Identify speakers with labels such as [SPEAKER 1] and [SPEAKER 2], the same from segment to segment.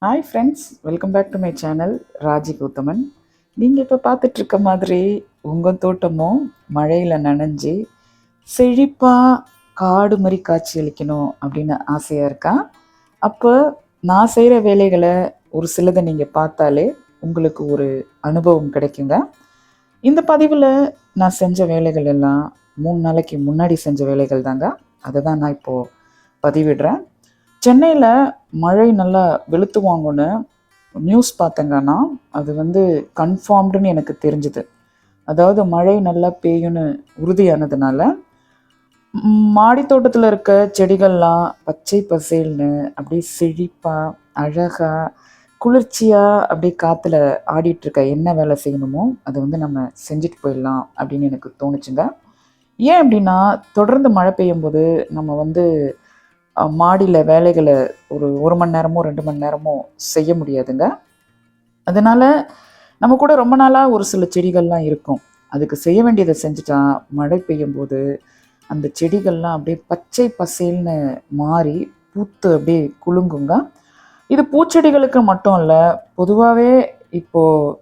[SPEAKER 1] Hi friends, welcome back to my channel Raji Gautaman. நீங்கள் இப்போ பார்த்துட்ருக்க மாதிரி உங்கள் தோட்டமும் மழையில் நனைஞ்சி செழிப்பாக காடு மாதிரி காட்சி அளிக்கணும் அப்படின்னு ஆசையாக இருக்கா? அப்போ நான் செய்கிற வேலைகளை ஒரு சிலதை நீங்கள் பார்த்தாலே உங்களுக்கு ஒரு அனுபவம் கிடைக்குங்க. இந்த பதிவில் நான் செஞ்ச வேலைகள் எல்லாம் 3 நாளைக்கு முன்னாடி செஞ்ச வேலைகள் தாங்க. அதை தான் நான் இப்போது பதிவிடுறேன். சென்னையில் மழை நல்லா வெளுத்து வாங்குன்னு நியூஸ் பார்த்தேங்கன்னா அது கன்ஃபார்ம்டுன்னு எனக்கு தெரிஞ்சுது. அதாவது மழை நல்லா பெய்யும்னு உறுதியானதுனால மாடி தோட்டத்தில் இருக்க செடிகள்லாம் பச்சை பசேல்னு அப்படியே செழிப்பாக அழகாக குளிர்ச்சியாக அப்படியே காற்றுல ஆடிட்டுருக்க என்ன வேலை செய்யணுமோ அதை நம்ம செஞ்சுட்டு போயிடலாம் அப்படின்னு எனக்கு தோணுச்சுங்க. ஏன் அப்படின்னா, தொடர்ந்து மழை பெய்யும்போது நம்ம மாடியில் வேலைகளை ஒரு மணி நேரமோ 2 மணி நேரமோ செய்ய முடியாதுங்க. அதனால் நம்ம கூட ரொம்ப நாளாக ஒரு சில செடிகள்லாம் இருக்கும். அதுக்கு செய்ய வேண்டியதை செஞ்சுட்டா மழை பெய்யும்போது அந்த செடிகள்லாம் அப்படியே பச்சை பசேல்னு மாறி பூத்து அப்படியே குலுங்குங்க. இது பூச்செடிகளுக்கு மட்டும் இல்லை, பொதுவாகவே இப்போது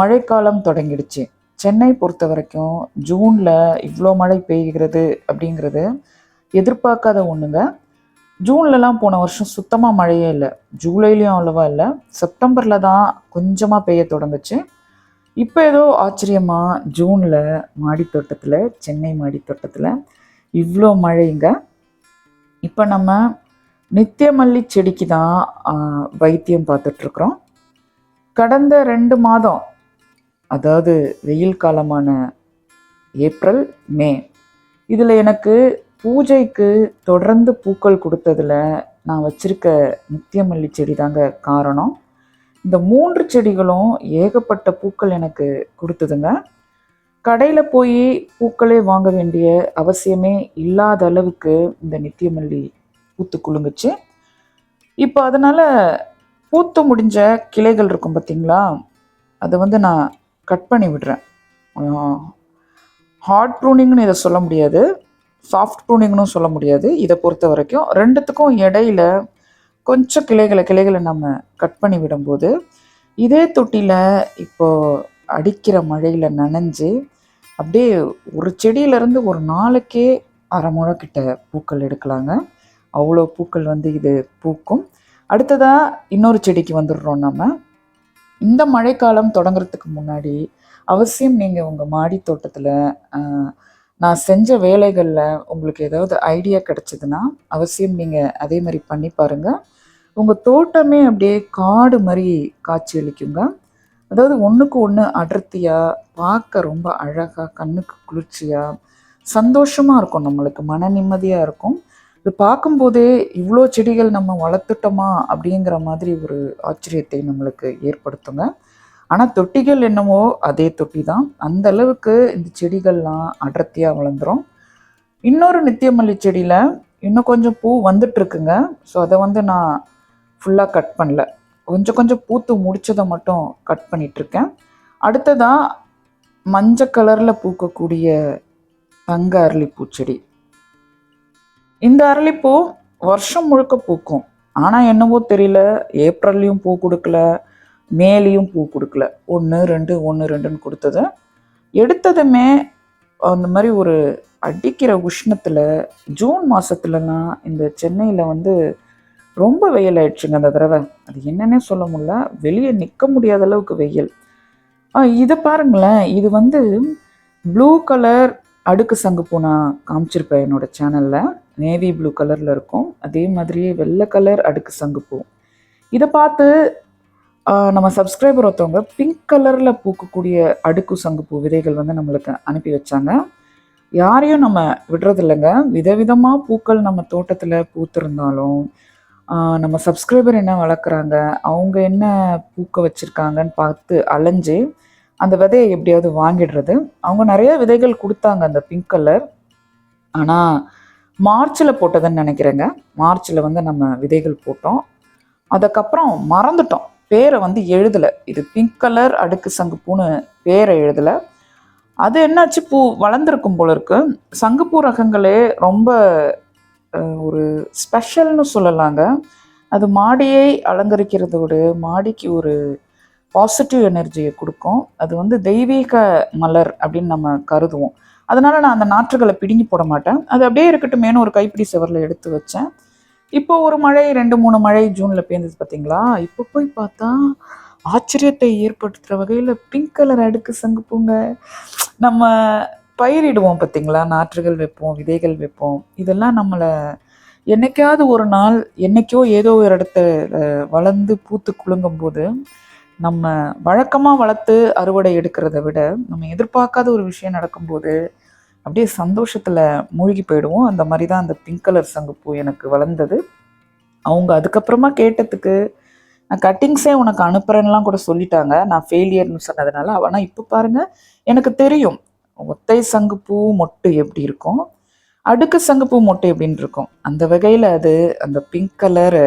[SPEAKER 1] மழைக்காலம் தொடங்கிடுச்சு. சென்னை பொறுத்த வரைக்கும் ஜூனில் இவ்வளோ மழை பெய்கிறது அப்படிங்கிறது எதிர்பார்க்காத ஒன்றுங்க. ஜூன்லலாம் போன வருஷம் சுத்தமாக மழையே இல்லை. ஜூலைலேயும் அவ்வளோவா இல்லை. செப்டம்பரில் தான் கொஞ்சமாக பெய்ய தொடங்குச்சு. இப்போ ஏதோ ஆச்சரியமாக ஜூனில் மாடித்தோட்டத்தில், சென்னை மாடித்தோட்டத்தில் இவ்வளோ மழைங்க. இப்போ நம்ம நித்திய மல்லி செடிக்கு தான் வைத்தியம் பார்த்துட்ருக்குறோம். கடந்த 2 மாதம், அதாவது வெயில் காலமான ஏப்ரல், மே, இதில் எனக்கு பூஜைக்கு தொடர்ந்து பூக்கள் கொடுத்ததில் நான் வச்சுருக்க நித்திய மல்லி செடி தாங்க காரணம். இந்த 3 செடிகளும் ஏகப்பட்ட பூக்கள் எனக்கு கொடுத்ததுங்க. கடையில் போய் பூக்களே வாங்க வேண்டிய அவசியமே இல்லாத அளவுக்கு இந்த நித்திய மல்லி பூத்து குலுங்குச்சு. இப்போ அதனால் பூத்து முடிஞ்ச கிளைகள் இருக்கும் பார்த்தீங்களா, அதை நான் கட் பண்ணி விடுறேன். ஹார்ட் ப்ரூனிங்னு இதை சொல்ல முடியாது, சாஃப்ட் ப்ரூனிங்னு சொல்ல முடியாது. இதை பொறுத்த வரைக்கும் ரெண்டுத்துக்கும் இடையில கொஞ்சம் கிளைகளை நம்ம கட் பண்ணி விடும்போது இதே தொட்டியில் இப்போது அடிக்கிற மழையில் நனைஞ்சு அப்படியே ஒரு செடியிலேருந்து ஒரு நாளைக்கே அரை முழக்கிட்ட பூக்கள் எடுக்கலாங்க. அவ்வளோ பூக்கள் இது பூக்கும். அடுத்ததாக இன்னொரு செடிக்கு வந்துடுறோம். நம்ம இந்த மழைக்காலம் தொடங்குறதுக்கு முன்னாடி அவசியம் நீங்கள் உங்கள் மாடி தோட்டத்தில் நான் செஞ்ச வேலைகளில் உங்களுக்கு ஏதாவது ஐடியா கிடச்சிதுன்னா அவசியம் நீங்கள் அதே மாதிரி பண்ணி பாருங்கள். உங்கள் தோட்டமே அப்படியே காடு மாதிரி காட்சி அளிக்குங்க. அதாவது ஒன்றுக்கு ஒன்று அடர்த்தியாக, பார்க்க ரொம்ப அழகாக, கண்ணுக்கு குளிர்ச்சியாக, சந்தோஷமாக இருக்கும், நம்மளுக்கு மன நிம்மதியாக இருக்கும். இது பார்க்கும்போதே இவ்வளோ செடிகள் நம்ம வளர்த்துட்டோமா அப்படிங்கிற மாதிரி ஒரு ஆச்சரியத்தை நம்மளுக்கு ஏற்படுத்துங்க. ஆனால் தொட்டிகள் என்னமோ அதே தொட்டி தான். அந்த அளவுக்கு இந்த செடிகள்லாம் அடர்த்தியாக வளர்ந்துடும். இன்னொரு நித்திய மல்லி செடியில் இன்னும் கொஞ்சம் பூ வந்துட்டுருக்குங்க. ஸோ அதை நான் ஃபுல்லாக கட் பண்ணல, கொஞ்சம் கொஞ்சம் பூத்து முடிச்சதை மட்டும் கட் பண்ணிகிட்ருக்கேன். அடுத்ததாக மஞ்சள் கலரில் பூக்கக்கூடிய தங்க அரளிப்பூ செடி. இந்த அரளிப்பூ வருஷம் முழுக்க பூக்கும். ஆனால் என்னவோ தெரியல, ஏப்ரல்லையும் பூ கொடுக்கல, மேலேயும் பூ கொடுக்கல. 1 2 1 2ன்னு கொடுத்தது. எடுத்ததுமே அந்த மாதிரி ஒரு அடிக்கிற உஷ்ணத்தில் ஜூன் மாதத்துலலாம் இந்த சென்னையில் ரொம்ப வெயில் ஆயிடுச்சுங்க அந்த தடவை. அது என்னன்னே சொல்ல முடியல, வெளியே நிற்க முடியாத அளவுக்கு வெயில். இதை பாருங்களேன், இது ப்ளூ கலர் அடுக்கு சங்குப்பூ நான் காமிச்சிருப்பேன் என்னோடய சேனலில். நேவி ப்ளூ கலரில் இருக்கும். அதே மாதிரியே வெள்ளை கலர் அடுக்கு சங்குப்பூ. இதை பார்த்து நம்ம சப்ஸ்கிரைபர் ஒருத்தவங்க பிங்க் கலரில் பூக்கக்கூடிய அடுக்கு சங்குப்பூ விதைகள் நம்மளுக்கு அனுப்பி வச்சாங்க. யாரையும் நம்ம விடுறதில்லைங்க. விதவிதமாக பூக்கள் நம்ம தோட்டத்தில் பூத்திருந்தாலும் நம்ம சப்ஸ்கிரைபர் என்ன வளர்க்குறாங்க, அவங்க என்ன பூக்க வச்சுருக்காங்கன்னு பார்த்து அலைஞ்சு அந்த விதையை எப்படியாவது வாங்கிடுறது. அவங்க நிறைய விதைகள் கொடுத்தாங்க அந்த பிங்க் கலர். ஆனால் மார்ச்சில் போட்டதுன்னு நினைக்கிறேங்க. மார்ச்சில் நம்ம விதைகள் போட்டோம். அதுக்கப்புறம் மறந்துட்டோம், பேரை எழுதலை. இது பிங்க் கலர் அடுக்கு சங்குப்பூன்னு பேரை எழுதலை. அது என்னாச்சு, பூ வளர்ந்துருக்கும் போல இருக்கு. சங்குப்பூ ரகங்களே ரொம்ப ஒரு ஸ்பெஷல்னு சொல்லலாங்க. அது மாடியை அலங்கரிக்கிறதோடு மாடிக்கு ஒரு பாசிட்டிவ் எனர்ஜியை கொடுக்கும். அது வந்து தெய்வீக மலர் அப்படின்னு நம்ம கருதுவோம். அதனால நான் அந்த நாற்றுகளை பிடுங்கி போட மாட்டேன். அது அப்படியே இருக்கட்டுமேனு ஒரு கைப்பிடி செவரில் எடுத்து வச்சேன். இப்போ ஒரு மழை 2-3 மழை ஜூனில் பேர்ந்தது பார்த்தீங்களா? இப்போ போய் பார்த்தா ஆச்சரியத்தை ஏற்படுத்துகிற வகையில் பிங்க் கலர் அடுக்கு சங்குப்பூங்க. நம்ம பயிரிடுவோம் பார்த்தீங்களா? நாற்றுகள் வைப்போம், விதைகள் வைப்போம். இதெல்லாம் நம்மளை என்னைக்காவது ஒரு நாள் என்னைக்கோ ஏதோ ஒரு இடத்துல வளர்ந்து பூத்து குலுங்கும் போது நம்ம வழக்கமாக வளர்த்து அறுவடை எடுக்கிறத விட நம்ம எதிர்பார்க்காத ஒரு விஷயம் நடக்கும்போது அப்படியே சந்தோஷத்தில் மூழ்கி போயிடுவோம். அந்த மாதிரி தான் அந்த பிங்க் கலர் சங்குப்பூ எனக்கு வளர்ந்தது. அவங்க அதுக்கப்புறமா கேட்டதுக்கு நான் கட்டிங்ஸே உனக்கு அனுப்புகிறேன்னெலாம் கூட சொல்லிட்டாங்க, நான் ஃபெயிலியர்னு சொன்னதுனால. ஆனால் இப்போ பாருங்கள், எனக்கு தெரியும் ஒத்தை சங்குப்பூ மொட்டு எப்படி இருக்கும், அடுக்கு சங்குப்பூ மொட்டு எப்படின்னு இருக்கும். அந்த வகையில் அது அந்த பிங்க் கலர்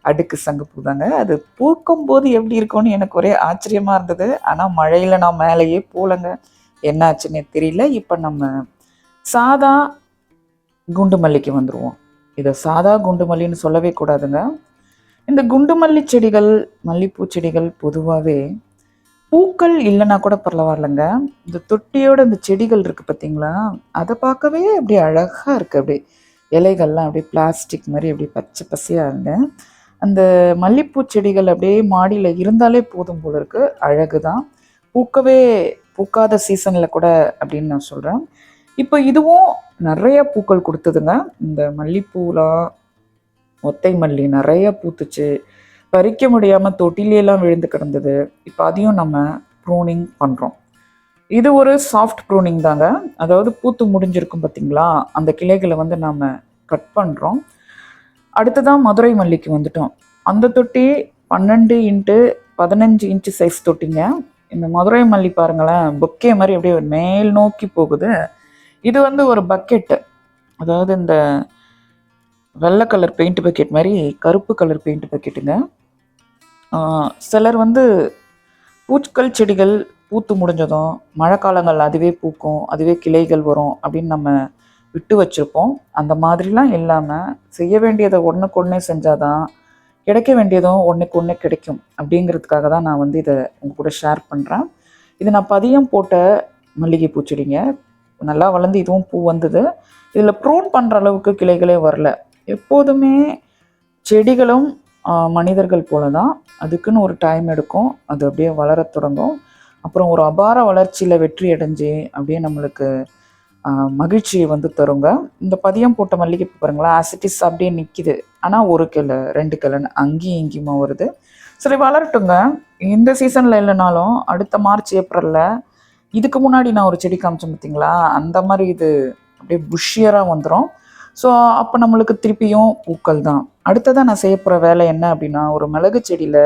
[SPEAKER 1] அடுக்கு சங்குப்பூ தாங்க. அது பூக்கும் போது எப்படி இருக்கும்னு எனக்கு ஒரே ஆச்சரியமாக இருந்தது. ஆனால் மழையில் நான் மேலேயே போகலங்க, என்ன ஆச்சுன்னே தெரியல. இப்போ நம்ம சாதா குண்டு மல்லிக்கு வந்துடுவோம். இதை சாதா குண்டு மல்லின்னு சொல்லவே கூடாதுங்க. இந்த குண்டு மல்லி செடிகள், மல்லிப்பூ செடிகள் பொதுவாகவே பூக்கள் இல்லைன்னா கூட பரவாயில்லைங்க, இந்த தொட்டியோட இந்த செடிகள் இருக்குது பார்த்தீங்களா, அதை பார்க்கவே அப்படியே அழகாக இருக்குது. அப்படியே இலைகள்லாம் அப்படியே பிளாஸ்டிக் மாதிரி அப்படியே பச்சை பசையாக இருங்க. அந்த மல்லிப்பூ செடிகள் அப்படியே மாடியில் இருந்தாலே போதும் போல இருக்குது, அழகு தான். பூக்கவே பூக்காத சீசனில் கூட அப்படின்னு நான் சொல்கிறேன். இப்போ இதுவும் நிறைய பூக்கள் கொடுத்ததுங்க. இந்த மல்லிப்பூலாம் ஒத்தை மல்லி நிறைய பூத்துச்சு, பறிக்க முடியாமல் தொட்டிலையெல்லாம் விழுந்து கிடந்தது. இப்போ அதையும் நம்ம ப்ரூனிங் பண்ணுறோம். இது ஒரு சாஃப்ட் ப்ரூனிங் தாங்க. அதாவது பூத்து முடிஞ்சிருக்கும் பார்த்தீங்களா, அந்த கிளைகளை வந்து நாம் கட் பண்ணுறோம். அடுத்ததான் மதுரை மல்லிக்கு வந்துட்டோம். அந்த தொட்டி 12 இன்ட்டு 15 இன்ச்சு சைஸ் தொட்டிங்க. இந்த மதுரை மல்லி பாருங்களேன், பொக்கே மாதிரி அப்படியே மேல் நோக்கி போகுது. இது வந்து ஒரு பக்கெட்டு, அதாவது இந்த வெள்ளை கலர் பெயிண்ட் பக்கெட் மாதிரி கருப்பு கலர் பெயிண்ட் பக்கெட்டுங்க. சிலர் வந்து பூக்கள் செடிகள் பூத்து முடிஞ்சதும் மழை காலங்கள் அதுவே பூக்கும், அதுவே கிளைகள் வரும் அப்படின்னு நம்ம விட்டு வச்சுருப்போம். அந்த மாதிரிலாம் இல்லாமல் செய்ய வேண்டியதை ஒன்றுக்கு ஒன்றே செஞ்சாதான் கிடைக்க வேண்டியதும் ஒன்றுக்கு ஒன்றே கிடைக்கும். அப்படிங்கிறதுக்காக தான் நான் வந்து இதை உங்கள் கூட ஷேர் பண்ணுறேன். இது நான் பதியம் போட்ட மல்லிகை பூச்செடிங்க, நல்லா வளர்ந்து இதுவும் பூ வந்தது. இதில் ப்ரூன் பண்ணுற அளவுக்கு கிளைகளே வரல. எப்போதுமே செடிகளும் மனிதர்கள் போல தான், அதுக்குன்னு ஒரு டைம் எடுக்கும், அது அப்படியே வளர தொடங்கும். அப்புறம் ஒரு அபார வளர்ச்சியில் வெற்றி அடைஞ்சு அப்படியே நம்மளுக்கு மகிழ்ச்சியை வந்து தருங்க. இந்த பதியம் போட்ட மல்லிகைப்பூ பாருங்களா, ஆசிட்டிஸ் அப்படியே நிற்கிது. ஆனால் ஒரு கிளை 2 கிளைன்னு அங்கேயும் இங்கேயுமா வருது. சரி வளரட்டுங்க, இந்த சீசனில் இல்லைனாலும் அடுத்த மார்ச் ஏப்ரலில் இதுக்கு முன்னாடி நான் ஒரு செடி காமிச்சேன் பார்த்தீங்களா, அந்த மாதிரி இது அப்படியே புஷ்ஷியராக வந்துடும். ஸோ அப்போ நம்மளுக்கு திருப்பியும் பூக்கள் தான். அடுத்ததான் நான் செய்ய போகிற வேலை என்ன அப்படின்னா, ஒரு மிளகு செடியில்,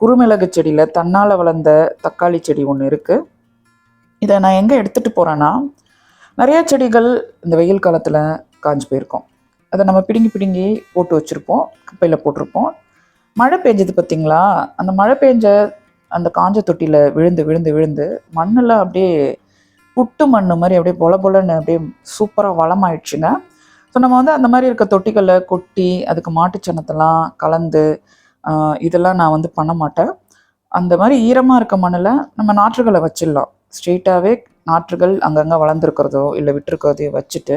[SPEAKER 1] குறுமிளகு செடியில் தன்னால் வளர்ந்த தக்காளி செடி ஒன்று இருக்குது. இதை நான் எங்கே எடுத்துகிட்டு போகிறேன்னா, நிறையா செடிகள் இந்த வெயில் காலத்தில் காஞ்சி போயிருக்கோம். அதை நம்ம பிடுங்கி பிடுங்கி போட்டு வச்சுருப்போம், குப்பையில் போட்டிருப்போம். மழை பெஞ்சது பார்த்திங்களா, அந்த மழை பெஞ்ச அந்த காஞ்ச தொட்டியில் விழுந்து விழுந்து விழுந்து மண்ணெல்லாம் அப்படியே புட்டு மண் மாதிரி அப்படியே பொல பொலன்னு அப்படியே சூப்பராக வளமாயிடுச்சுங்க. ஸோ நம்ம வந்து அந்த மாதிரி இருக்க தொட்டிகளை கொட்டி அதுக்கு மாட்டுச்சனத்தெல்லாம் கலந்து இதெல்லாம் நான் வந்து பண்ண மாட்டேன். அந்த மாதிரி ஈரமாக இருக்க மண்ணில் நம்ம நாற்றுகளை வச்சிடலாம். ஸ்ட்ரெயிட்டாகவே நாற்றுகள் அங்கங்கே வளர்ந்துருக்கிறதோ இல்லை விட்டுருக்கிறதையோ வச்சுட்டு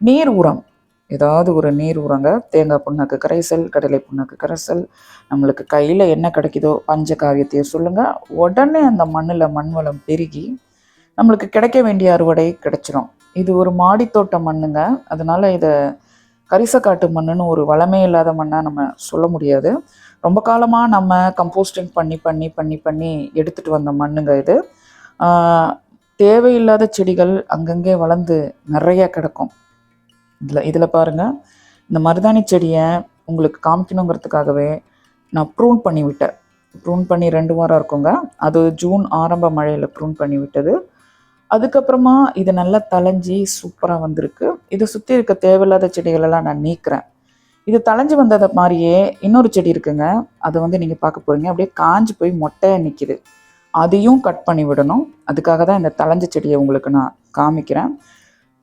[SPEAKER 1] நீர் உரம், ஏதாவது ஒரு நீர் உரங்க, தேங்காய் புண்ணாக்கு கரைசல், கடலை புண்ணாக்கு கரைசல், நம்மளுக்கு கையில் என்ன கிடைக்குதோ பஞ்ச காவியத்தையோ சொல்லுங்கள், உடனே அந்த மண்ணில் மண் வளம் பெருகி நம்மளுக்கு கிடைக்க வேண்டிய அறுவடை கிடைச்சிரும். இது ஒரு மாடித்தோட்ட மண்ணுங்க, அதனால் இதை கரிசக்காட்டு மண்ணுன்னு ஒரு வளமே இல்லாத மண்ணாக நம்ம சொல்ல முடியாது. ரொம்ப காலமாக நம்ம கம்போஸ்டிங் பண்ணி பண்ணி பண்ணி பண்ணி எடுத்துகிட்டு வந்த மண்ணுங்க இது. தேவையில்லாத செடிகள் அங்கங்கே வளர்ந்து நிறைய கிடக்கும். இதில் பாருங்கள், இந்த மருதாணி செடியை உங்களுக்கு காமிக்கணுங்கிறதுக்காகவே நான் ப்ரூன் பண்ணி விட்டேன். ப்ரூன் பண்ணி 2 வாரம் இருக்குங்க. அது ஜூன் ஆரம்ப மழையில் ப்ரூன் பண்ணி விட்டது. அதுக்கப்புறமா இது நல்லா தளைஞ்சி சூப்பராக வந்திருக்கு. இதை சுற்றி இருக்க தேவையில்லாத செடிகளெல்லாம் நான் நீக்கிறேன். இது தளைஞ்சி வந்ததை மாதிரியே இன்னொரு செடி இருக்குங்க, அதை வந்து நீங்கள் பார்க்க போகிறீங்க, அப்படியே காஞ்சி போய் மொட்டையாக நிற்கிது. அதையும் கட் பண்ணி விடணும். அதுக்காக தான் இந்த தளைஞ்ச செடியை உங்களுக்கு நான் காமிக்கிறேன்.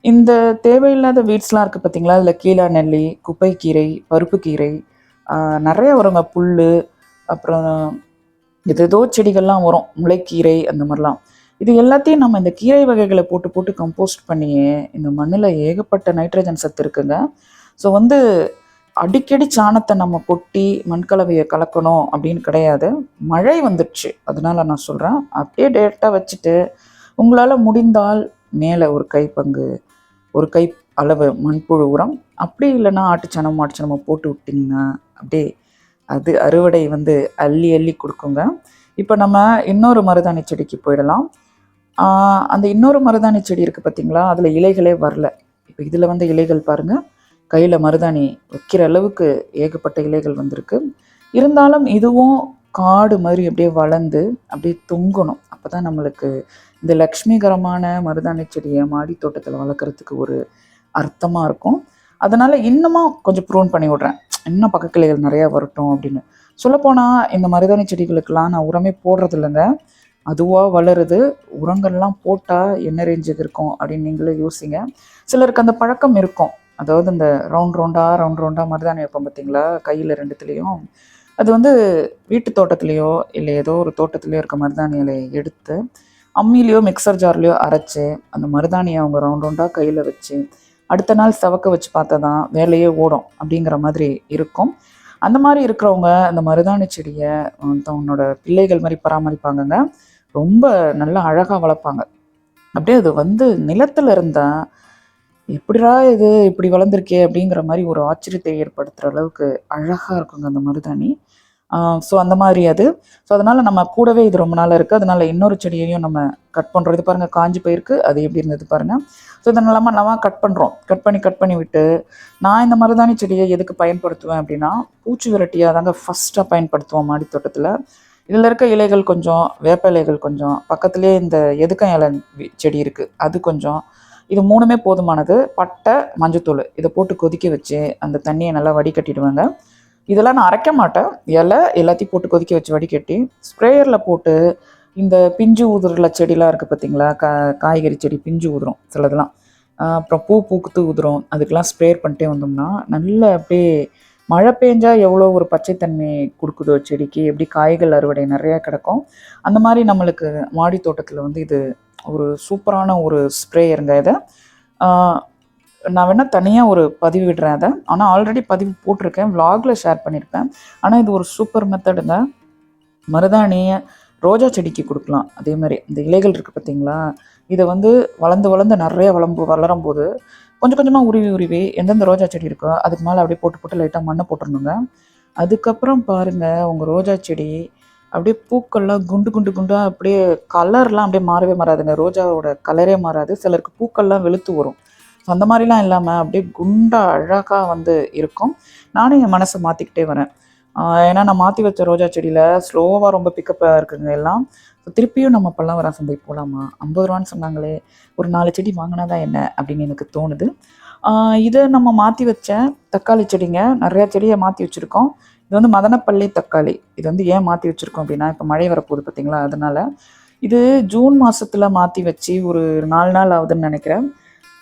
[SPEAKER 1] இந்த தேவையில்லாத வீட்ஸ்லாம் இருக்குது பார்த்தீங்களா, அதில் கீழா நெல்லி, குப்பைக்கீரை, பருப்பு கீரை, நிறைய வருங்க புல், அப்புறம் ஏதோ செடிகள்லாம் வரும், முளைக்கீரை அந்த மாதிரிலாம். இது எல்லாத்தையும் நம்ம இந்த கீரை வகைகளை போட்டு போட்டு கம்போஸ்ட் பண்ணியே இந்த மண்ணில் ஏகப்பட்ட நைட்ரஜன் சத்து இருக்குங்க. ஸோ அடிக்கடி சாணத்தை நம்ம கொட்டி மண்கலவையை கலக்கணும் அப்படின்னு கிடையாது. மழை வந்துடுச்சு, அதனால நான் சொல்கிறேன், அப்படியே டேரெக்டாக வச்சுட்டு உங்களால் முடிந்தால் மேலே ஒரு கைப்பங்கு, ஒரு கை அளவு மண்புழு உரம், அப்படி இல்லைன்னா ஆட்டுச்சாணமோ போட்டு விட்டிங்கன்னா அப்படியே அது அறுவடை அள்ளி அள்ளி கொடுக்குங்க. இப்போ நம்ம இன்னொரு மருதாணி செடிக்கு போயிடலாம். அந்த இன்னொரு மருதாணி செடி இருக்குது பார்த்தீங்களா, அதில் இலைகளே வரல. இப்போ இதில் இலைகள் பாருங்கள், கையில் மருதாணி வைக்கிற அளவுக்கு ஏகப்பட்ட இலைகள் வந்திருக்கு. இருந்தாலும் இதுவும் காடு மாதிரி அப்படியே வளர்ந்து அப்படியே தொங்கணும். அப்போ தான் நம்மளுக்கு இந்த லக்ஷ்மிகரமான மருதாணி செடியை மாடி தோட்டத்தில் வளர்க்குறதுக்கு ஒரு அர்த்தமாக இருக்கும். அதனால் இன்னமும் கொஞ்சம் ப்ரூன் பண்ணி விட்றேன், இன்னும் பக்கக்கிளைகள் நிறையா வரட்டும் அப்படின்னு. சொல்லப்போனால் இந்த மருதாணி செடிகளுக்கெல்லாம் நான் உரமே போடுறது இல்லைங்க, அதுவாக வளருது. உரங்கள்லாம் போட்டால் என்ன ரேஞ்சுக்கு இருக்கும் அப்படின்னு நீங்களே யோசிங்க. சிலருக்கு அந்த பழக்கம் இருக்கும், அதாவது இந்த ரவுண்ட் ரவுண்டாக மருதாணி வைப்போம் பார்த்தீங்களா, கையில் ரெண்டுத்துலேயும். அது வீட்டு தோட்டத்துலேயோ இல்லை ஏதோ ஒரு தோட்டத்துலேயோ இருக்க மருதாணி இலையை எடுத்து அம்மிலேயோ மிக்சர் ஜார்லேயோ அரைச்சி அந்த மருதாணியை அவங்க ரவுண்டாக கையில் வச்சு அடுத்த நாள் சவக்க வச்சு பார்த்தா தான் வேலையே ஓடும் அப்படிங்கிற மாதிரி இருக்கும். அந்த மாதிரி இருக்கிறவங்க அந்த மருதாணி செடியை தன்னோட பிள்ளைகள் மாதிரி பராமரிப்பாங்கங்க. ரொம்ப நல்லா அழகாக வளர்ப்பாங்க. அப்படியே அது நிலத்தில் இருந்தால் எப்படிடா இது இப்படி வளர்ந்துருக்கே அப்படிங்கிற மாதிரி ஒரு ஆச்சரியத்தை ஏற்படுத்துகிற அளவுக்கு அழகாக இருக்குங்க அந்த மருதாணி. ஸோ அந்த மாதிரி அது. ஸோ அதனால் நம்ம கூடவே இது ரொம்ப நாள் இருக்குது. அதனால் இன்னொரு செடியையும் நம்ம கட் பண்ணுறோம். இது பாருங்கள், காஞ்சி போயிருக்கு, அது எப்படி இருந்தது பாருங்கள். ஸோ இதை நம்ம கட் பண்ணுறோம். கட் பண்ணி விட்டு நான் இந்த மருதாணி செடியை எதுக்கு பயன்படுத்துவேன் அப்படின்னா, பூச்சி விரட்டியாக தாங்க ஃபஸ்ட்டாக பயன்படுத்துவோம் மாடி தோட்டத்தில். இதில் இருக்க இலைகள் கொஞ்சம், வேப்ப இலைகள் கொஞ்சம், பக்கத்துலேயே இந்த எதுக்கம் இலை செடி இருக்குது அது கொஞ்சம், இது 3மே போதுமானது. பட்டை, மஞ்சத்தூள் இதை போட்டு கொதிக்க வச்சு அந்த தண்ணியை நல்லா வடிகட்டிடுவாங்க. இதெல்லாம் நான் அரைக்க மாட்டேன், எல்லாத்தையும் போட்டு கொதிக்க வச்சு வடிகட்டி ஸ்ப்ரேயரில் போட்டு இந்த பிஞ்சு ஊதுறல செடிலாம் இருக்குது பார்த்தீங்களா, காய்கறி செடி பிஞ்சு ஊதுரும் சிலதெல்லாம், அப்புறம் பூத்து ஊதுரும், அதுக்கெல்லாம் ஸ்ப்ரேயர் பண்ணிட்டே வந்தோம்னா நல்ல அப்படியே மழை பெஞ்சா எவ்வளோ ஒரு பச்சைத்தன்மை கொடுக்குதோ செடிக்கு, எப்படி காய்கள் அறுவடை நிறையா கிடக்கும். அந்த மாதிரி நம்மளுக்கு மாடி தோட்டத்தில் இது ஒரு சூப்பரான ஒரு ஸ்ப்ரேயருங்க. இதை நான் வேணால் தனியாக ஒரு பதிவு விடுறேன் அதை, ஆனால் ஆல்ரெடி பதிவு போட்டிருக்கேன், விலாகில் ஷேர் பண்ணியிருப்பேன். ஆனால் இது ஒரு சூப்பர் மெத்தடுங்க. மருதாணியை ரோஜா செடிக்கு கொடுக்கலாம். அதே மாதிரி இந்த இலைகள் இருக்குது பார்த்தீங்களா, இதை வளர்ந்து நிறைய வளரும் போது கொஞ்சம் கொஞ்சமாக உருவி எந்தெந்த ரோஜா செடி இருக்கோ அதுக்கு மேலே அப்படியே போட்டு லைட்டாக மண்ணை போட்டுருணுங்க. அதுக்கப்புறம் பாருங்கள், உங்கள் ரோஜா செடி அப்படியே பூக்கள்லாம் குண்டாக அப்படியே கலர்லாம் அப்படியே மாறவே மாறாதுங்க, ரோஜாவோட கலரே மாறாது. சிலருக்கு பூக்கள்லாம் வெளுத்து வரும். ஸோ அந்த மாதிரிலாம் இல்லாமல் அப்படியே குண்டாக அழகாக இருக்கும். நானும் என் மனசை மாற்றிக்கிட்டே வரேன். ஏன்னா நான் மாற்றி வச்ச ரோஜா செடியில் ஸ்லோவாக ரொம்ப பிக்கப்பாக இருக்குங்க எல்லாம். ஸோ திருப்பியும் நம்ம பல்லவரம் சந்தை போகலாமா, 50 ரூபான்னு சொன்னாங்களே, ஒரு 4 செடி வாங்கினா தான் என்ன அப்படின்னு எனக்கு தோணுது. இதை நம்ம மாற்றி வச்ச தக்காளி செடிங்க, நிறையா செடியை மாற்றி வச்சுருக்கோம். இது மதனப்பள்ளி தக்காளி. இது ஏன் மாற்றி வச்சுருக்கோம் அப்படின்னா, இப்போ மழை வரப்போகுது பார்த்தீங்களா, அதனால். இது ஜூன் மாதத்தில் மாற்றி வச்சு ஒரு 4 நாள் ஆகுதுன்னு நினைக்கிறேன்.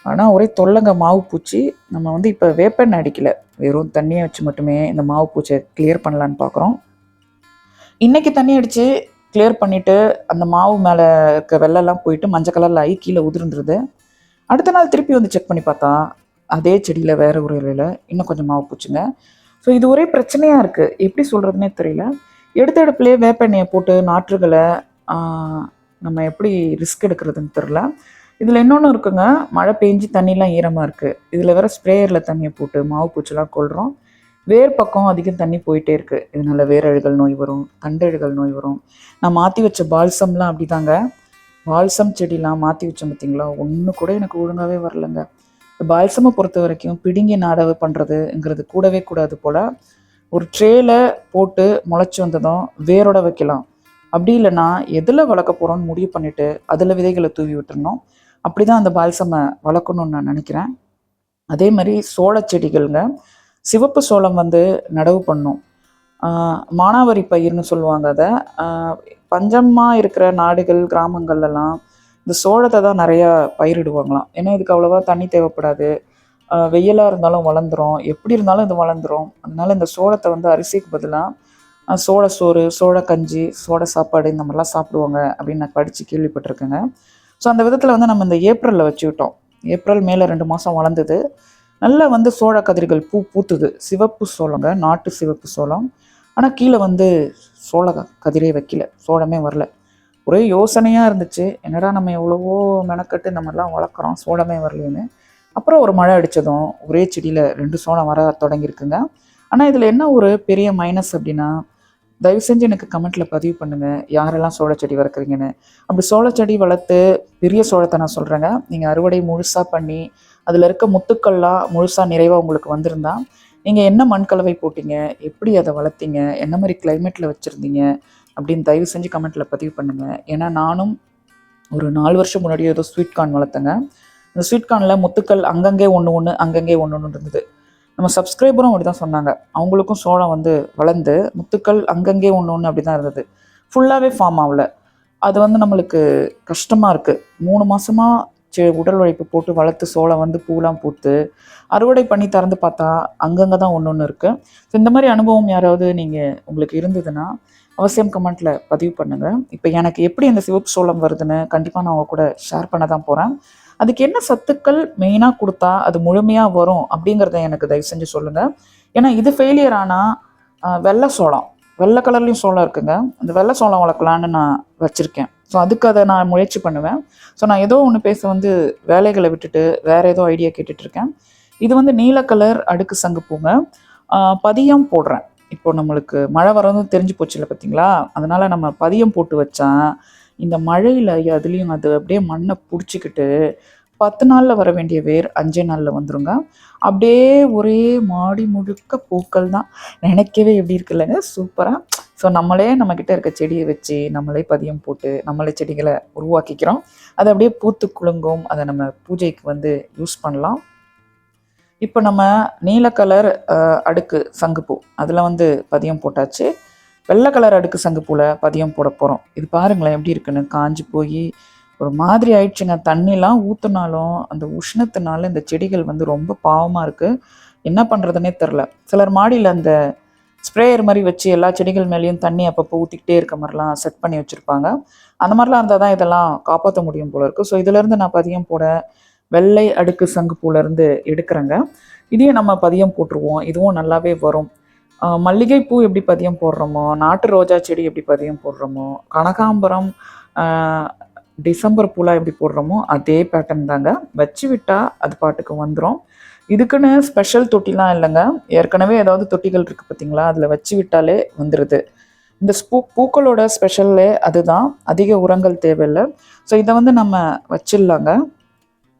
[SPEAKER 1] ஆனால் ஒரே தொல்லைங்க மாவு பூச்சி. நம்ம இப்போ வேப்பெண்ணெய் அடிக்கலை, வெறும் தண்ணியை வச்சு மட்டுமே இந்த மாவு பூச்சியை கிளியர் பண்ணலான்னு பார்க்குறோம். இன்றைக்கி தண்ணி அடித்து கிளியர் பண்ணிவிட்டு அந்த மாவு மேலே இருக்க வெள்ளெல்லாம் போயிட்டு மஞ்சள் கலரில் ஆகி கீழே உதிர்ந்துருது. அடுத்த நாள் திருப்பி செக் பண்ணி பார்த்தா அதே செடியில் வேறு ஒரு இலையில் இன்னும் கொஞ்சம் மாவு பூச்சுங்க. ஸோ இது ஒரே பிரச்சனையாக இருக்குது, எப்படி சொல்கிறதுனே தெரியல. எடுப்புலேயே வேப்பெண்ணெயை போட்டு நாற்றுகளை நம்ம எப்படி ரிஸ்க் எடுக்கிறதுன்னு தெரில. இதில் இன்னொன்று இருக்குங்க, மழை பெஞ்சு தண்ணிலாம் ஈரமாக இருக்குது, இதில் வேறு ஸ்ப்ரேயரில் தண்ணியை போட்டு மாவு பூச்செல்லாம் கொள்கிறோம். வேர் பக்கம் அதிகம் தண்ணி போயிட்டே இருக்குது, இதனால் வேரழுகல் நோய் வரும், தண்டழுகல் நோய் வரும். நான் மாற்றி வச்ச பால்சம்லாம் அப்படி தாங்க, பால்சம் செடிலாம் மாற்றி வச்சேன் பார்த்தீங்களா, ஒன்று கூட எனக்கு ஒழுங்காகவே வரலைங்க. இந்த பால்சமை பொறுத்த வரைக்கும் பிடுங்கி நாடவு பண்ணுறதுங்கிறது கூடவே கூடாது போல். ஒரு ட்ரேல போட்டு முளைச்சி வந்ததும் வேரோட வைக்கலாம். அப்படி இல்லைன்னா எதில் வளர்க்க போகிறோன்னு முடிவு பண்ணிவிட்டு அதில் விதைகளை தூவி விட்டுருணும். அப்படி தான் அந்த பால்சமை வளர்க்கணும்னு நான் நினைக்கிறேன். அதே மாதிரி சோள செடிகள்ங்க, சிவப்பு சோளம் நடவு பண்ணும். மானாவரி பயிர்னு சொல்லுவாங்க அதை. பஞ்சமாக இருக்கிற நாடுகள் கிராமங்கள்லாம் இந்த சோளத்தை தான் நிறையா பயிரிடுவாங்களாம். ஏன்னா இதுக்கு அவ்வளோவா தண்ணி தேவைப்படாது, வெயிலாக இருந்தாலும் வளர்ந்துரும், எப்படி இருந்தாலும் இது வளர்ந்துரும். அதனால இந்த சோளத்தை வந்து அரிசிக்கு பதிலாக சோள சோறு, சோள கஞ்சி, சோள சாப்பாடு இந்த மாதிரிலாம் சாப்பிடுவாங்க அப்படின்னு நான் படித்து கேள்விப்பட்டிருக்கேங்க. ஸோ அந்த விதத்தில் வந்து நம்ம இந்த ஏப்ரலில் வச்சுக்கிட்டோம். ஏப்ரல் மேலே 2 மாதம் வளர்ந்தது. நல்லா வந்து சோள கதிர்கள் பூத்துது. சிவப்பு சோளங்க, நாட்டு சிவப்பு சோளம். ஆனால் கீழே வந்து சோள கதிரே வைக்கல, சோளமே வரல. ஒரே யோசனையாக இருந்துச்சு, என்னடா நம்ம எவ்வளவோ மெனக்கட்டு இந்த மாதிரிலாம் வளர்க்குறோம், சோளமே வரலைன்னு. அப்புறம் ஒரு மழை அடித்ததும் ஒரே செடியில் 2 சோளம் வர தொடங்கியிருக்குங்க. ஆனால் இதில் என்ன ஒரு பெரிய மைனஸ் அப்படின்னா, தயவு செஞ்சு எனக்கு கமெண்ட்டில் பதிவு பண்ணுங்கள் யாரெல்லாம் சோளச்செடி வளர்க்குறீங்கன்னு. அப்படி சோளச்செடி வளர்த்து பெரிய சோளத்தை நான் சொல்கிறேங்க, நீங்கள் அறுவடை முழுசாக பண்ணி அதில் இருக்க முத்துக்கள்லாம் முழுசாக நிறைவாக உங்களுக்கு வந்திருந்தா, நீங்கள் என்ன மண் கலவை போட்டிங்க, எப்படி அதை வளர்த்தீங்க, என்ன மாதிரி கிளைமேட்டில் வச்சுருந்தீங்க அப்படின்னு தயவு செஞ்சு கமெண்ட்டில் பதிவு பண்ணுங்கள். ஏன்னா நானும் ஒரு 4 வருஷம் முன்னாடி ஏதோ ஸ்வீட் கார்ன் வளர்த்தேங்க. அந்த ஸ்வீட் கார்னில் முத்துக்கள் அங்கங்கே ஒன்று அங்கங்கே ஒன்று இருந்தது. நம்ம சப்ஸ்கிரைபரும் அப்படி தான் சொன்னாங்க, அவங்களுக்கும் சோளம் வந்து வளர்ந்து முத்துக்கள் அங்கங்கே ஒன்று அப்படி தான் இருந்தது, ஃபுல்லாகவே ஃபார்ம் ஆகல. அது வந்து நம்மளுக்கு கஷ்டமாக இருக்குது. 3 மாதமாக உடல் உழைப்பு போட்டு வளர்த்து சோளம் வந்து பூலாம் பூத்து அறுவடை பண்ணி திறந்து பார்த்தா அங்கங்கே தான் ஒன்று இருக்குது. ஸோ இந்த மாதிரி அனுபவம் யாராவது உங்களுக்கு இருந்ததுன்னா அவசியம் கமெண்ட்டில் பதிவு பண்ணுங்கள். இப்போ எனக்கு எப்படி அந்த சிவப்பு சோளம் வருதுன்னு கண்டிப்பாக நான் அவங்க கூட ஷேர் பண்ண தான் போகிறேன். அதுக்கு என்ன சத்துக்கள் மெயினாக கொடுத்தா அது முழுமையாக வரும் அப்படிங்கிறத எனக்கு தயவு செஞ்சு சொல்லுங்கள். ஏன்னா இது ஃபெயிலியர் ஆனால் வெள்ளை சோளம், வெள்ளை கலர்லேயும் சோளம் இருக்குங்க, அந்த வெள்ளை சோளம் வளர்க்கலான்னு நான் வச்சுருக்கேன். ஸோ அதுக்கு அதை நான் முயற்சி பண்ணுவேன். ஸோ நான் ஏதோ ஒன்று பேச வந்து வேலைகளை விட்டுட்டு வேறு ஏதோ ஐடியா கேட்டுட்ருக்கேன். இது வந்து நீல கலர் அடுக்கு சங்குப்பூங்க. பதியம் போடுறேன். இப்போ நம்மளுக்கு மழை வரதும் தெரிஞ்சு போச்சு இல்லை பார்த்தீங்களா, அதனால் நம்ம பதியம் போட்டு வச்சா இந்த மழையில் அதுலேயும் அது அப்படியே மண்ணை பிடிச்சிக்கிட்டு 10 நாளில் வர வேண்டிய வேர் 5 நாளில் வந்துருங்க. அப்படியே ஒரே மாடி முழுக்க பூக்கள் தான். நினைக்கவே எப்படி இருக்குல்லங்க, சூப்பராக. ஸோ நம்மளே நம்மக்கிட்ட இருக்க செடியை வச்சு நம்மளே பதியம் போட்டு நம்மளே செடிகளை உருவாக்கிக்கிறோம். அது அப்படியே பூத்து குலுங்கும், அதை நம்ம பூஜைக்கு வந்து யூஸ் பண்ணலாம். இப்போ நம்ம நீல கலர் அடுக்கு சங்குப்பூ அதில் வந்து பதியம் போட்டாச்சு. வெள்ளை கலர் அடுக்கு சங்குப்பூவில் பதியம் போட போகிறோம். இது பாருங்களேன் எப்படி இருக்குன்னு, காஞ்சி போய் ஒரு மாதிரி ஆயிடுச்சுங்க. தண்ணிலாம் ஊற்றுனாலும் அந்த உஷ்ணத்தினால இந்த செடிகள் வந்து ரொம்ப பாவமாக இருக்குது. என்ன பண்ணுறதுனே தெரில. சிலர் மாடியில் அந்த ஸ்ப்ரேயர் மாதிரி வச்சு எல்லா செடிகள் மேலேயும் தண்ணி அப்பப்போ ஊற்றிக்கிட்டே இருக்க மாதிரிலாம் செட் பண்ணி வச்சுருப்பாங்க. அந்த மாதிரிலாம் இருந்தால் தான் இதெல்லாம் காப்பாற்ற முடியும் போல இருக்குது. ஸோ இதிலேருந்து நான் பதியம் போட வெள்ளை அடுக்கு சங்குப்பூலேருந்து எடுக்கிறேங்க. இதையும் நம்ம பதியம் போட்டுருவோம், இதுவும் நல்லாவே வரும். மல்லிகைப்பூ எப்படி பதியம் போடுறோமோ, நாட்டு ரோஜா செடி எப்படி பதியம் போடுறோமோ, கனகாம்பரம் டிசம்பர் பூலாம் எப்படி போடுறோமோ அதே பேட்டர்ன் தாங்க. வச்சு விட்டால் அது பாட்டுக்கு வந்துடும். இதுக்குன்னு ஸ்பெஷல் தொட்டிலாம் இல்லைங்க, ஏற்கனவே ஏதாவது தொட்டிகள் இருக்குது பார்த்தீங்களா, அதில் வச்சு விட்டாலே வந்துடுது. இந்த பூக்களோட ஸ்பெஷல்லே அதுதான், அதிக உரங்கள் தேவையில்லை. ஸோ இதை வந்து நம்ம வச்சிடலாங்க.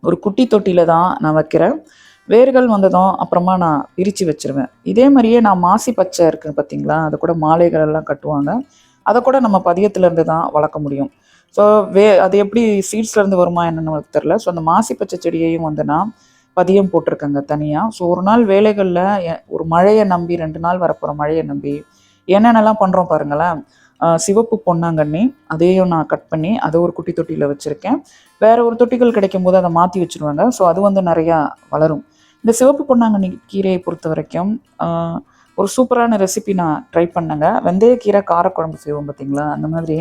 [SPEAKER 1] ஒரு குட்டி தொட்டியில் தான் நான் வைக்கிறேன். வேர்கள் வந்ததும் அப்புறமா நான் பிரித்து வச்சுருவேன். இதே மாதிரியே நான் மாசி பச்சை இருக்குது பார்த்தீங்களா, அதை கூட மாலைகள் எல்லாம் கட்டுவாங்க. அதை கூட நம்ம பதியத்துலேருந்து தான் வளர்க்க முடியும். ஸோ அது எப்படி சீட்ஸ்லேருந்து வருமா என்னன்னு நமக்கு தெரில. ஸோ அந்த மாசி பச்சை செடியையும் வந்து நான் பதியம் போட்டிருக்கேங்க தனியாக. ஸோ ஒரு நாள் வேலைகளில் ஒரு மழையை நம்பி 2 நாள் வரப்போகிற மழையை நம்பி என்னென்னலாம் பண்ணுறோம் பாருங்களேன். சிவப்பு பொன்னாங்கண்ணி அதையும் நான் கட் பண்ணி அதை ஒரு குட்டி தொட்டியில் வச்சுருக்கேன். வேறு ஒரு தொட்டிகள் கிடைக்கும் போது அதை மாற்றி வச்சுருவாங்க. ஸோ அது வந்து நிறையா வளரும். இந்த சிவப்பு பொன்னாங்கண்ணி கீரையை பொறுத்த வரைக்கும் ஒரு சூப்பரான ரெசிபி நான் ட்ரை பண்ணேங்க. வெந்தயக்கீரை காரக்குழம்பு செய்வோம் பார்த்தீங்களா, அந்த மாதிரி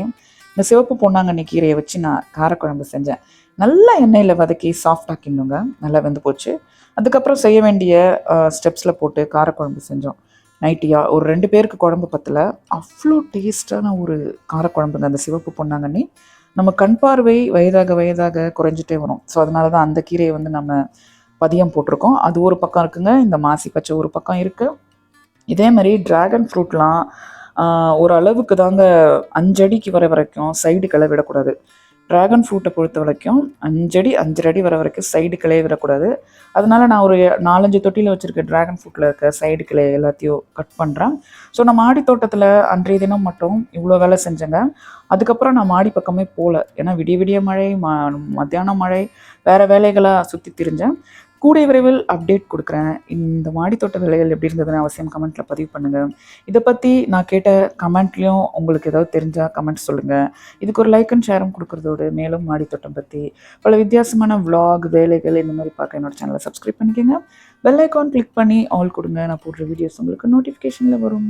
[SPEAKER 1] இந்த சிவப்பு பொன்னாங்கண்ணி கீரையை வச்சு நான் காரக்குழம்பு செஞ்சேன். நல்லா எண்ணெயில் வதக்கி சாஃப்டாக்கிடணுங்க. நல்லா வெந்து போச்சு. அதுக்கப்புறம் செய்ய வேண்டிய ஸ்டெப்ஸில் போட்டு காரக்குழம்பு செஞ்சோம். நைட்டியாக ஒரு 2 பேருக்கு குழம்பு பத்தல, அவ்வளோ டேஸ்ட்டான ஒரு காரக்குழம்புங்க அந்த சிவப்பு பொன்னாங்கண்ணி. நம்ம கண் பார்வை வயதாக குறைஞ்சிட்டே வரும். ஸோ அதனால தான் அந்த கீரையை வந்து நம்ம பதியம் போட்டிருக்கோம். அது ஒரு பக்கம் இருக்குங்க, இந்த மாசி பச்சை ஒரு பக்கம் இருக்குது. இதே மாதிரி ட்ராகன் ஃப்ரூட்லாம் ஒரு அளவுக்கு தாங்க 5 அடிக்கு வர வரைக்கும் சைடு கிளை விடக்கூடாது. ட்ராகன் ஃப்ரூட்டை பொறுத்த வரைக்கும் 5 அடி 5.5 அடி வர வரைக்கும் சைடு கிளையே விடக்கூடாது. அதனால நான் ஒரு 4-5 தொட்டியில் வச்சுருக்க ட்ராகன் ஃப்ரூட்டில் இருக்க சைடு கிளை எல்லாத்தையும் கட் பண்ணுறேன். ஸோ நான் மாடி தோட்டத்தில் அன்றைய தினம் மட்டும் இவ்வளோ வேலை செஞ்சேங்க. அதுக்கப்புறம் நான் மாடி பக்கமே போகல. ஏன்னா விடிய மழை, மத்தியானம் மழை, வேறு வேலைகளாக சுற்றி திரிஞ்சேன். கூடிய விரைவில் அப்டேட் கொடுக்குறேன். இந்த மாடித்தோட்ட வேலைகள் எப்படி இருந்ததுன்னு அவசியம் கமெண்ட்டில் பதிவு பண்ணுங்கள். இதை பற்றி நான் கேட்ட கமெண்ட்லேயும் உங்களுக்கு ஏதாவது தெரிஞ்சால் கமெண்ட் சொல்லுங்கள். இதுக்கு ஒரு லைக் அண்ட் ஷேரும் கொடுக்குறதோடு மேலும் மாடித்தோட்டம் பற்றி பல வித்தியாசமான vlog வேலைகள் இந்த மாதிரி பார்க்க என்னோட சேனலை சப்ஸ்கிரைப் பண்ணிக்கோங்க. பெல் ஐக்கான் கிளிக் பண்ணி ஆல் கொடுங்க. நான் போடுற வீடியோஸ் உங்களுக்கு நோட்டிஃபிகேஷனில் வரும்.